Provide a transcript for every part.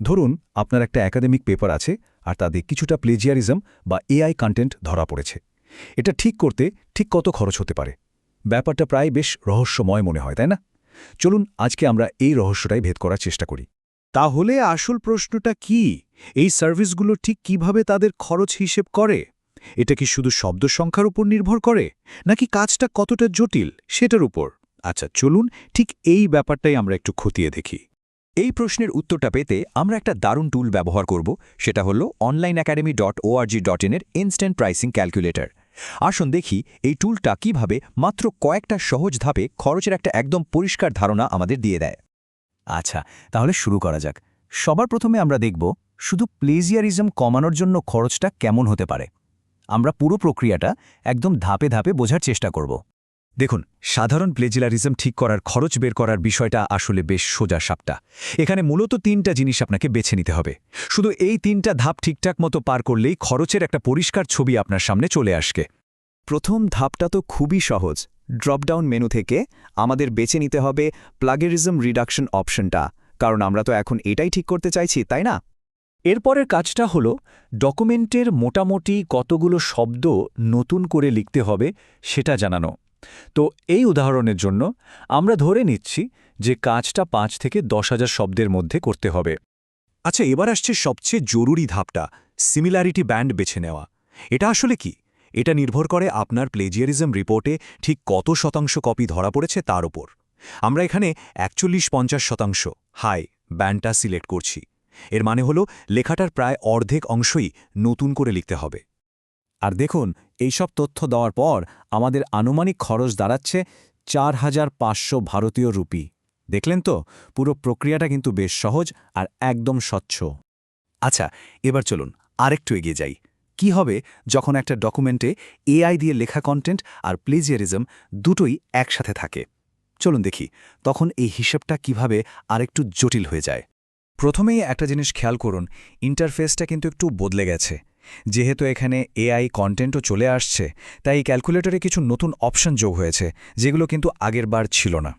ধরুন আপনার একটা একাডেমিক পেপার আছে আর তাতে কিছুটা প্লেজিয়ারিজম বা এআই কন্টেন্ট ধরা পড়েছে। এটা ঠিক করতে ঠিক কত খরচ হতে পারে? ব্যাপারটা প্রায় বেশ রহস্যময় মনে হয়, তাই না? চলুন আজকে আমরা এই রহস্যটাই ভেদ করার চেষ্টা করি। তাহলে আসল প্রশ্নটা কি? এই সার্ভিসগুলো ঠিক কিভাবে তাদের খরচ হিসেব করে? এটা কি শুধু শব্দ সংখ্যার উপর নির্ভর করে, নাকি কাজটা কতটা জটিল সেটার উপর? আচ্ছা, চলুন ঠিক এই ব্যাপারটাই আমরা একটু খতিয়ে দেখি। এই প্রশ্নের উত্তরটা পেতে আমরা একটা দারুণ টুল ব্যবহার করব, সেটা হলো onlineacademy.org.in এর ইনস্ট্যান্ট প্রাইসিং ক্যালকুলেটর। আসুন দেখি এই টুলটা কিভাবে মাত্র কয়েকটা সহজ ধাপে খরচের একটা একদম পরিষ্কার ধারণা আমাদের দিয়ে দেয়। আচ্ছা, তাহলে শুরু করা যাক। সবার প্রথমে আমরা দেখব শুধু প্লেজিয়ারিজম কমানোর জন্য খরচটা কেমন হতে পারে। আমরা পুরো প্রক্রিয়াটা একদম ধাপে ধাপে বোঝার চেষ্টা করব। দেখুন, সাধারণ প্লেজিয়ারিজম ঠিক করার খরচ বের করার বিষয়টা আসলে বেশ সোজা সাপটা। এখানে মূলত তিনটা জিনিস আপনাকে বেছে নিতে হবে। শুধু এই তিনটা ধাপ ঠিকঠাক মতো পার করলেই খরচের একটা পরিষ্কার ছবি আপনার সামনে চলে আসবে। প্রথম ধাপটা তো খুবই সহজ। ড্রপডাউন মেনু থেকে আমাদের বেছে নিতে হবে প্লাগেরিজম রিডাকশন অপশনটা, কারণ আমরা তো এখন এটাই ঠিক করতে চাইছি, তাই না? এরপরের কাজটা হলো ডকুমেন্টের মোটামুটি কতগুলো শব্দ নতুন করে লিখতে হবে সেটা জানানো। তো এই উদাহরণের জন্য আমরা ধরে নিচ্ছি যে কাজটা ৫ থেকে ১০,০০০ শব্দের মধ্যে করতে হবে। আচ্ছা, এবার আসছে সবচেয়ে জরুরি ধাপটা, সিমিলারিটি ব্যান্ড বেছে নেওয়া। এটা আসলে কি? এটা নির্ভর করে আপনার প্লেজিয়ারিজম রিপোর্টে ঠিক কত শতাংশ কপি ধরা পড়েছে তার ওপর। আমরা এখানে ৪১-৫০% হাই ব্যান্ডটা সিলেক্ট করছি। এর মানে হলো লেখাটার প্রায় অর্ধেক অংশই নতুন করে লিখতে হবে। আর দেখুন, এইসব তথ্য দেওয়ার পর আমাদের আনুমানিক খরচ দাঁড়াচ্ছে ৪,৫০০ ভারতীয় রুপি। দেখলেন তো, পুরো প্রক্রিয়াটা কিন্তু বেশ সহজ আর একদম স্বচ্ছ। আচ্ছা, এবার চলুন আরেকটু এগিয়ে যাই। কি হবে যখন একটা ডকুমেন্টে এআই দিয়ে লেখা কন্টেন্ট আর প্লেজিয়ারিজম দুটোই একসাথে থাকে? চলুন দেখি তখন এই হিসেবটা কিভাবে আরেকটু জটিল হয়ে যায়। প্রথমেই একটা জিনিস খেয়াল করুন, ইন্টারফেসটা কিন্তু একটু বদলে গেছে। যেহেতু এখানে এআই কন্টেন্টও চলে আসছে, তাই ক্যালকুলেটরে কিছু নতুন অপশন যোগ হয়েছে, যেগুলো কিন্তু আগের বার ছিল না।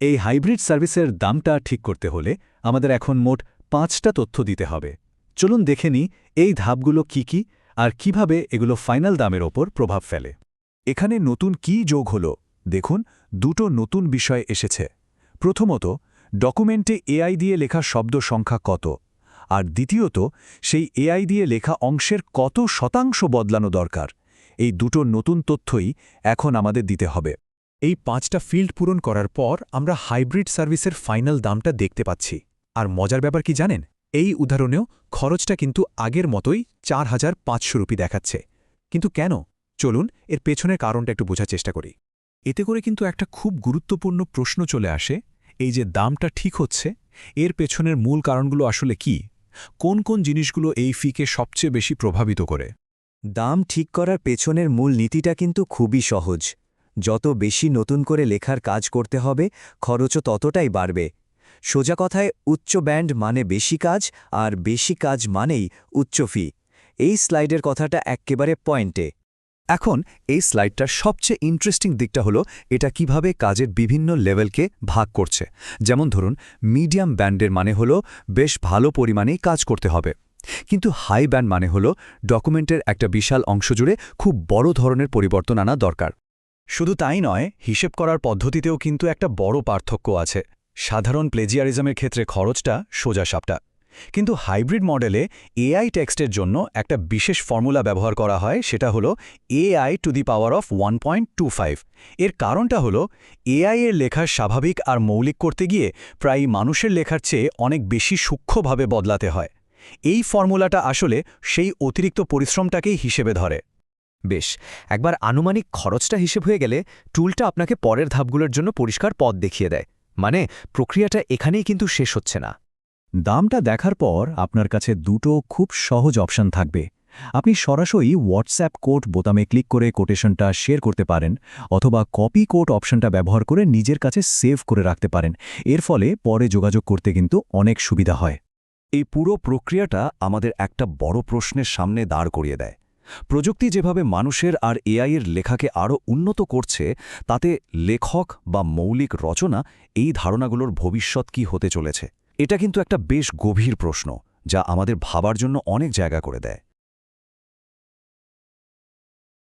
এই হাইব্রিড সার্ভিসের দামটা ঠিক করতে হলে আমাদের এখন মোট ৫টা তথ্য দিতে হবে। চলুন দেখে নিই এই ধাপগুলো কি কি আর কিভাবে এগুলো ফাইনাল দামের ওপর প্রভাব ফেলে। এখানে নতুন কি যোগ হলো দেখুন, দুটো নতুন বিষয় এসেছে। প্রথমত, ডকুমেন্টে এআই দিয়ে লেখা শব্দ সংখ্যা কত, আর দ্বিতীয়ত, সেই এআই দিয়ে লেখা অংশের কত শতাংশ বদলানো দরকার। এই দুটো নতুন তথ্যই এখন আমাদের দিতে হবে। এই ৫টা ফিল্ড পূরণ করার পর আমরা হাইব্রিড সার্ভিসের ফাইনাল দামটা দেখতে পাচ্ছি। আর মজার ব্যাপার কি জানেন? এই উদাহরণেও খরচটা কিন্তু আগের মতোই ৪,৫০০ রুপি দেখাচ্ছে। কিন্তু কেন? চলুন এর পেছনের কারণটা একটু বোঝার চেষ্টা করি। এতে করে কিন্তু একটা খুব গুরুত্বপূর্ণ প্রশ্ন চলে আসে, এই যে দামটা ঠিক হচ্ছে, এর পেছনের মূল কারণগুলো আসলে কি? কোন কোন জিনিসগুলো এই ফিকে সবচেয়ে বেশি প্রভাবিত করে? দাম ঠিক করার পেছনের মূল নীতিটা কিন্তু খুবই সহজ। যত বেশি নতুন করে লেখার কাজ করতে হবে, খরচও ততটাই বাড়বে। সোজা কথায় উচ্চ ব্যান্ড মানে বেশি কাজ, আর বেশি কাজ মানেই উচ্চ ফি। এই স্লাইডের কথাটা এক্কেবারে পয়েন্টে। এখন এই স্লাইডটার সবচেয়ে ইন্টারেস্টিং দিকটা হলো এটা কিভাবে কাজের বিভিন্ন লেভেলকে ভাগ করছে। যেমন ধরুন, মিডিয়াম ব্যান্ডের মানে হলো বেশ ভালো পরিমাণেই কাজ করতে হবে, কিন্তু হাই ব্যান্ড মানে হলো ডকুমেন্টের একটা বিশাল অংশ জুড়ে খুব বড় ধরনের পরিবর্তন আনা দরকার। শুধু তাই নয়, হিসেব করার পদ্ধতিতেও কিন্তু একটা বড় পার্থক্য আছে। সাধারণ প্লেজিয়ারিজমের ক্ষেত্রে খরচটা সোজাসাপটা, কিন্তু হাইব্রিড মডেলে এআই টেক্সটের জন্য একটা বিশেষ ফর্মুলা ব্যবহার করা হয়, সেটা হলো AI to the power of 1.25। এর কারণটা হলো এআই এর লেখা স্বাভাবিক আর মৌলিক করতে গিয়ে প্রায় মানুষের লেখার চেয়ে অনেক বেশি সূক্ষ্মভাবে বদলাতে হয়। এই ফর্মুলাটা আসলে সেই অতিরিক্ত পরিশ্রমটাকেই হিসেবে ধরে। বেশ, একবার আনুমানিক খরচটা হিসেব হয়ে গেলে টুলটা আপনাকে পরের ধাপগুলোর জন্য পরিষ্কার পথ দেখিয়ে দেয়। মানে প্রক্রিয়াটা এখানেই কিন্তু শেষ হচ্ছে না। দামটা দেখার পর আপনার কাছে দুটো খুব সহজ অপশন থাকবে। আপনি সরাসরি হোয়াটসঅ্যাপ কোড বোতামে ক্লিক করে কোটেশনটা শেয়ার করতে পারেন, অথবা কপি কোড অপশনটা ব্যবহার করে নিজের কাছে সেভ করে রাখতে পারেন। এর ফলে পরে যোগাযোগ করতে কিন্তু অনেক সুবিধা হয়। এই পুরো প্রক্রিয়াটা আমাদের একটা বড় প্রশ্নের সামনে দাঁড় করিয়ে দেয়। প্রযুক্তি যেভাবে মানুষের আর এআইয়ের লেখাকে আরও উন্নত করছে, তাতে লেখক বা মৌলিক রচনা এই ধারণাগুলোর ভবিষ্যৎ কি হতে চলেছে এটা কিন্তু একটা বেশ গভীর প্রশ্ন যা আমাদের ভাবার জন্য অনেক জায়গা করে দেয়।